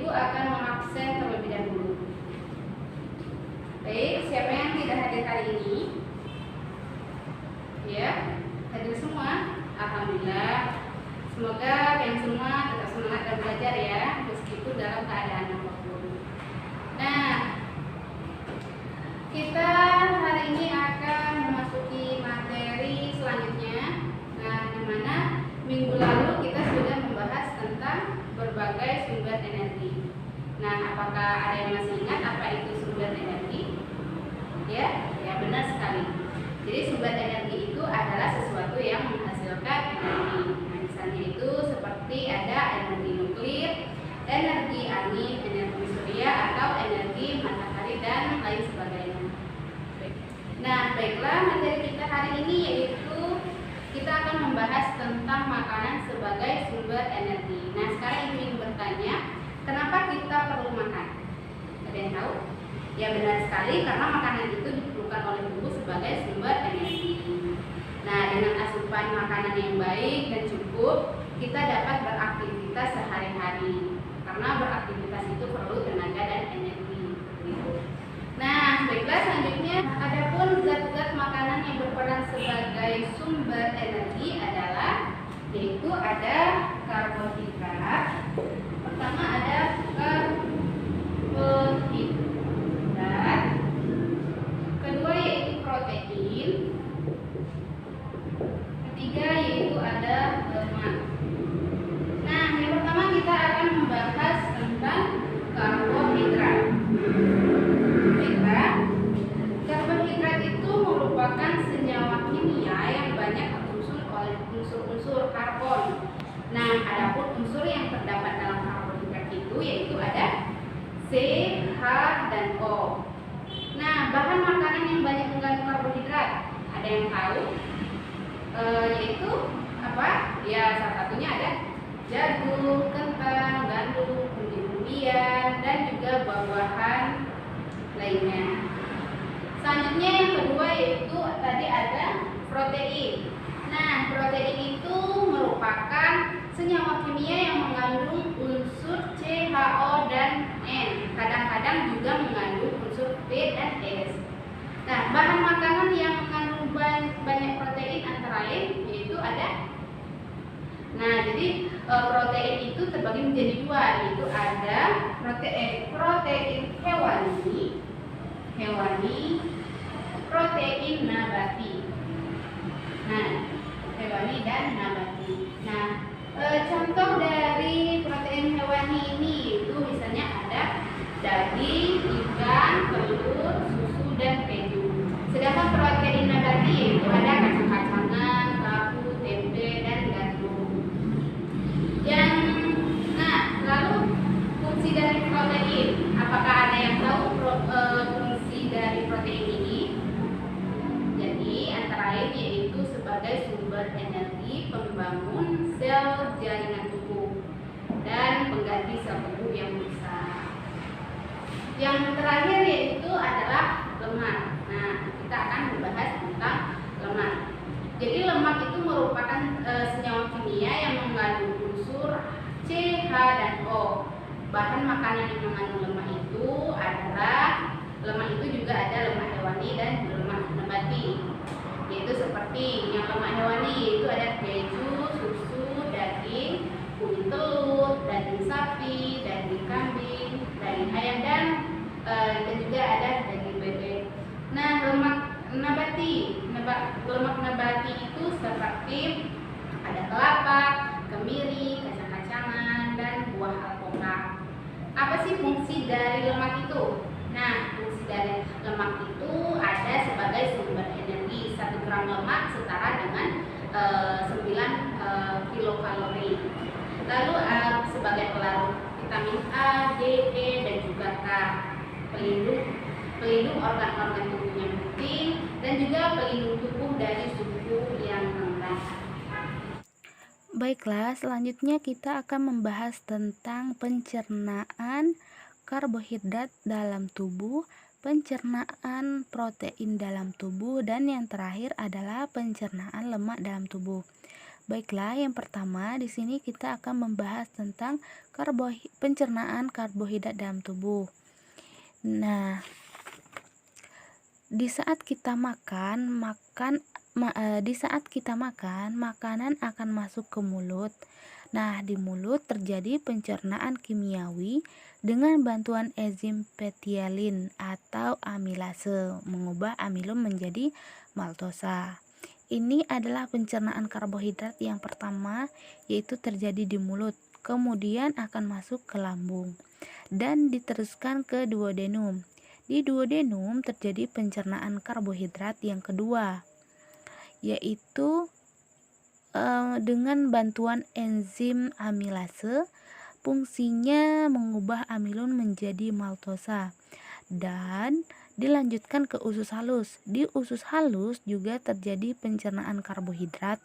Ibu akan mengabsen terlebih dahulu. Baik, siapa yang tidak hadir hari ini? Ya, hadir semua. Alhamdulillah. Semoga kalian semua tetap semangat dan belajar ya, meskipun dalam keadaan apapun. Nah, kita hari ini akan memasuki materi selanjutnya. Nah, di mana minggu lalu kita sudah membahas tentang berbagai sumber energi. Nah, apakah ada yang masih ingat apa itu sumber energi? Ya, benar sekali. Jadi sumber energi itu adalah sesuatu yang menghasilkan energi. Nah, misalnya itu seperti ada energi nuklir, energi angin, energi surya, atau energi matahari dan lain sebagainya. Nah, baiklah, materi kita hari ini yaitu kita akan membahas tentang makanan sebagai sumber energi. Nah, sekarang ibu ingin bertanya, kenapa kita perlu makan? Ada yang tahu? Ya, benar sekali, karena makanan itu diperlukan oleh tubuh sebagai sumber energi. Nah, dengan asupan makanan yang baik dan cukup, kita dapat beraktivitas sehari-hari. Karena beraktivitas itu perlu tenaga dan energi. Nah, baiklah, selanjutnya adapun zat-zat makanan yang berperan sebagai sumber energi adalah yaitu ada karbohidrat. Pertama ada karbohidrat. Kedua yaitu protein. Ketiga yaitu ada lemak. Nah, yang pertama kita akan membahas tentang karbohidrat. Karbohidrat itu merupakan senyawa kimia yang banyak tersusun oleh unsur-unsur karbon. Nah, adapun unsur yang terdapat dalam karbohidrat itu yaitu ada C, H, dan O. Nah, bahan makanan yang banyak mengandung karbohidrat, ada yang tahu? Yaitu apa? Ya, salah satunya ada jagung, kentang, gandum, umbi-umbian, dan juga buah-buahan lainnya. Selanjutnya yang kedua yaitu tadi ada protein. Nah, protein itu merupakan senyawa kimia yang mengandung unsur C, H, O, dan N. Kadang-kadang juga mengandung unsur P dan S. Nah, bahan makanan yang mengandung banyak protein antara lain yaitu ada. Nah, jadi protein itu terbagi menjadi dua, yaitu ada protein hewani, protein nabati. Nah, hewani dan nabati. Nah, contoh dari protein hewani ini itu misalnya ada daging, ikan, telur, susu, dan keju. Sedangkan protein nabati yaitu ada kacang-kacangan, tahu, tempe, dan gandum. Lalu fungsi dari protein. Apakah ada yang tahu fungsi dari protein ini? Jadi antara lain yaitu sebagai sumber energi pembangun sel jaringan tubuh dan pengganti sel tubuh yang rusak. Yang terakhir yaitu adalah lemak. Nah, kita akan membahas tentang lemak. Jadi lemak itu merupakan senyawa kimia yang mengandung unsur C, H, dan O. Bahan makanan yang mengandung lemak itu adalah lemak itu juga ada lemak hewani dan lemak nabati. Yaitu seperti yang lemak hewani yaitu ada keju, susu, daging, kuning telur, daging sapi, daging kambing, daging ayam, dan juga ada daging bebek. Nah, lemak nabati itu seperti ada kelapa, kemiri, kacang-kacangan, dan buah alpukat. Apa sih fungsi dari lemak itu? Nah, fungsi dari lemak itu ada sebagai sumber energi. 1 gram lemak setara dengan 9 kilokalori. Lalu sebagai pelarut vitamin A, D, E, dan juga K. Pelindung organ-organ tubuh yang penting dan juga pelindung tubuh dari suhu yang rendah. Baiklah, selanjutnya kita akan membahas tentang pencernaan karbohidrat dalam tubuh, pencernaan protein dalam tubuh, dan yang terakhir adalah pencernaan lemak dalam tubuh. Baiklah, yang pertama di sini kita akan membahas tentang pencernaan karbohidrat dalam tubuh. Nah, di saat kita makan, makanan akan masuk ke mulut. Nah, di mulut terjadi pencernaan kimiawi dengan bantuan enzim petialin atau amilase, mengubah amilum menjadi maltosa. Ini adalah pencernaan karbohidrat yang pertama, yaitu terjadi di mulut, kemudian akan masuk ke lambung dan diteruskan ke duodenum. Di duodenum terjadi pencernaan karbohidrat yang kedua, yaitu dengan bantuan enzim amilase. Fungsinya mengubah amilum menjadi maltosa dan dilanjutkan ke usus halus. Di usus halus juga terjadi pencernaan karbohidrat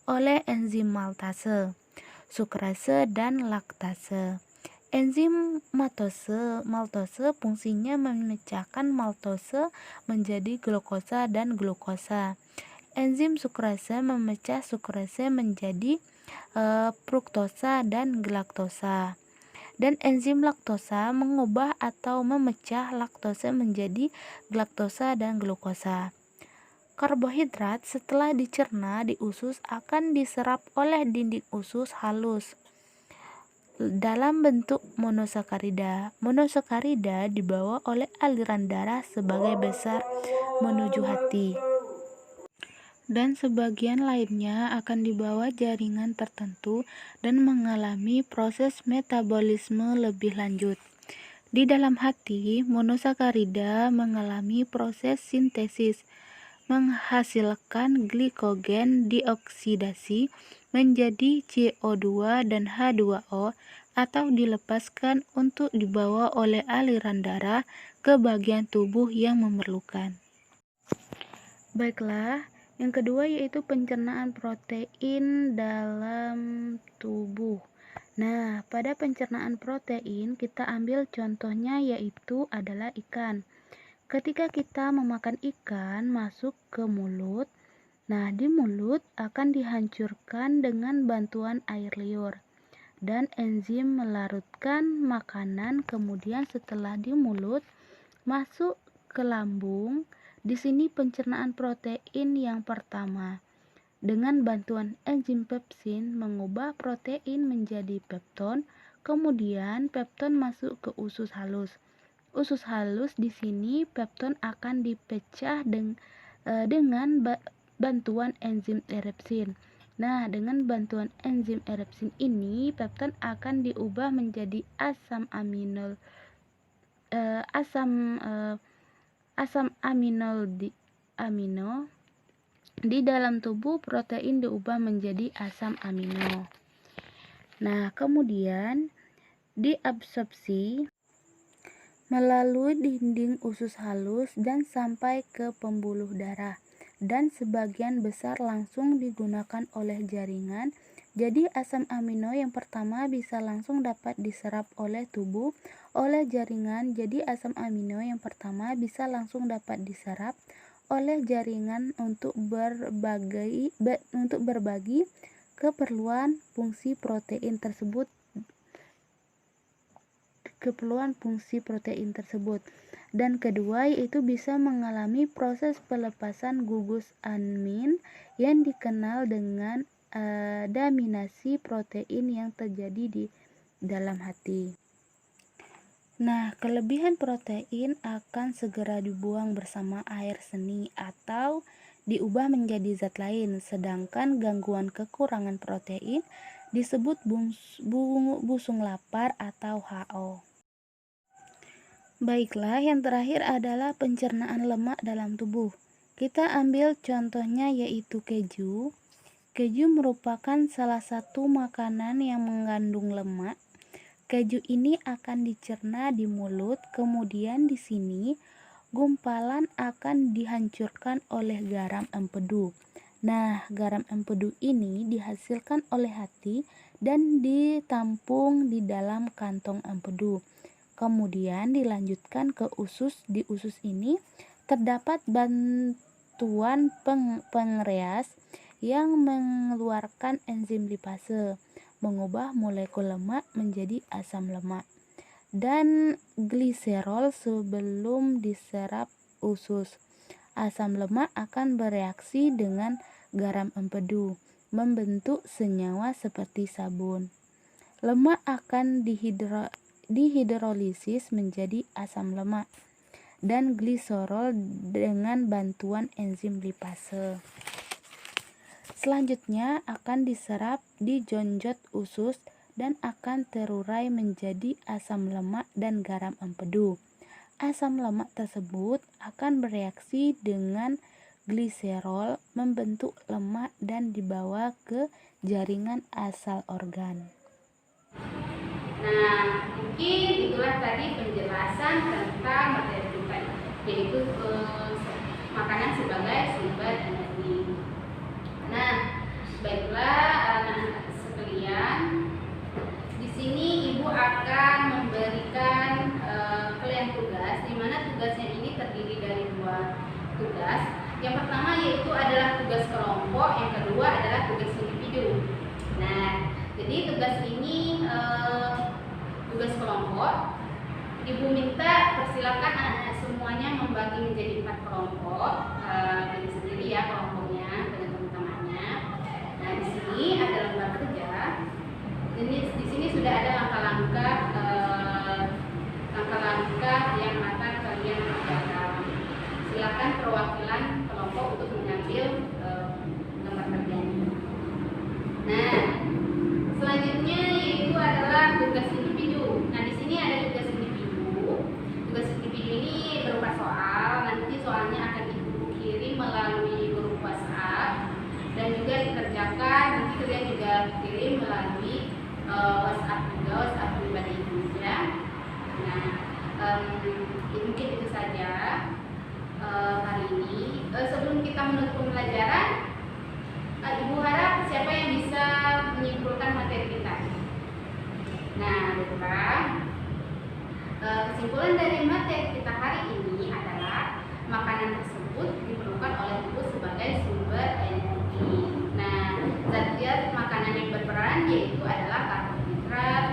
oleh enzim maltase, sukrase, dan laktase. Enzim maltose fungsinya memecahkan maltose menjadi glukosa dan glukosa. Enzim sukrase memecah sukrase menjadi fruktosa dan galaktosa. Dan enzim laktosa mengubah atau memecah laktose menjadi galaktosa dan glukosa. Karbohidrat setelah dicerna di usus akan diserap oleh dinding usus halus dalam bentuk monosakarida. Monosakarida dibawa oleh aliran darah sebagai besar menuju hati, dan sebagian lainnya akan dibawa jaringan tertentu dan mengalami proses metabolisme lebih lanjut. Di dalam hati, monosakarida mengalami proses sintesis, menghasilkan glikogen dioksidasi menjadi CO2 dan H2O atau dilepaskan untuk dibawa oleh aliran darah ke bagian tubuh yang memerlukan. Baiklah, yang kedua yaitu pencernaan protein dalam tubuh. Nah, pada pencernaan protein kita ambil contohnya yaitu adalah ikan. Ketika kita memakan ikan masuk ke mulut, nah di mulut akan dihancurkan dengan bantuan air liur dan enzim melarutkan makanan, kemudian setelah di mulut masuk ke lambung. Di sini pencernaan protein yang pertama dengan bantuan enzim pepsin mengubah protein menjadi pepton, kemudian pepton masuk ke usus halus. Usus halus di sini pepton akan dipecah dengan bantuan enzim erepsin. Nah, dengan bantuan enzim erepsin ini pepton akan diubah menjadi asam amino di dalam tubuh. Protein diubah menjadi asam amino. Nah, kemudian diabsorpsi melalui dinding usus halus dan sampai ke pembuluh darah, dan sebagian besar langsung digunakan oleh jaringan. Jadi asam amino yang pertama bisa langsung dapat diserap oleh tubuh oleh jaringan. Jadi asam amino yang pertama bisa langsung dapat diserap oleh jaringan untuk berbagi keperluan fungsi protein tersebut. Dan kedua yaitu bisa mengalami proses pelepasan gugus amin yang dikenal dengan daminasi protein yang terjadi di dalam hati. Nah, kelebihan protein akan segera dibuang bersama air seni atau diubah menjadi zat lain, sedangkan gangguan kekurangan protein disebut busung lapar atau HO. Baiklah, yang terakhir adalah pencernaan lemak dalam tubuh. Kita ambil contohnya yaitu keju. Keju merupakan salah satu makanan yang mengandung lemak. Keju ini akan dicerna di mulut, kemudian di sini gumpalan akan dihancurkan oleh garam empedu. Nah, garam empedu ini dihasilkan oleh hati dan ditampung di dalam kantong empedu. Kemudian dilanjutkan ke usus. Di usus ini terdapat bantuan pengereas yang mengeluarkan enzim lipase, mengubah molekul lemak menjadi asam lemak. Dan gliserol sebelum diserap usus. Asam lemak akan bereaksi dengan garam empedu, membentuk senyawa seperti sabun. Lemak akan dihidrolisis menjadi asam lemak dan gliserol dengan bantuan enzim lipase. Selanjutnya akan diserap di jonjot usus dan akan terurai menjadi asam lemak dan garam empedu. Asam lemak tersebut akan bereaksi dengan gliserol membentuk lemak dan dibawa ke jaringan asal organ. Nah, mungkin itulah tadi penjelasan tentang materi kita, yaitu makanan sebagai sumber energi. Nah, baiklah anak-anak sekalian, di sini Ibu akan memberikan kalian tugas, di mana tugasnya ini terdiri dari 2 tugas. Yang pertama yaitu adalah tugas kelompok, yang kedua adalah tugas individu. Nah, jadi tugas ini tugas kelompok. Ibu minta persilakan anak-anak semuanya membagi menjadi 4 kelompok, pilih sendiri ya kelompoknya dengan teman-temannya. Nah, di sini ada lembar kerja. Di sini sudah ada langkah-langkah yang akan kalian kerjakan. Silakan perwakilan kelompok untuk mengambil lembar kerjanya. Nah, selanjutnya yaitu adalah tugas individu. Nah, di sini ada tugas individu. Tugas individu ini berupa soal. Nanti soalnya akan Ibu kirim melalui grup WhatsApp dan juga dikerjakan. Nanti kalian juga kirim melalui WhatsApp pribadi Ibu ya. Nah, mungkin itu saja hari ini. Sebelum kita menutup pembelajaran, Ibu harap siapa yang bisa menyimpulkan materi kita? Nah, baiklah. Kesimpulan dari materi kita hari ini adalah makanan tersebut diperlukan oleh tubuh sebagai sumber energi. Nah, zat-zat makanan yang berperan yaitu adalah karbohidrat,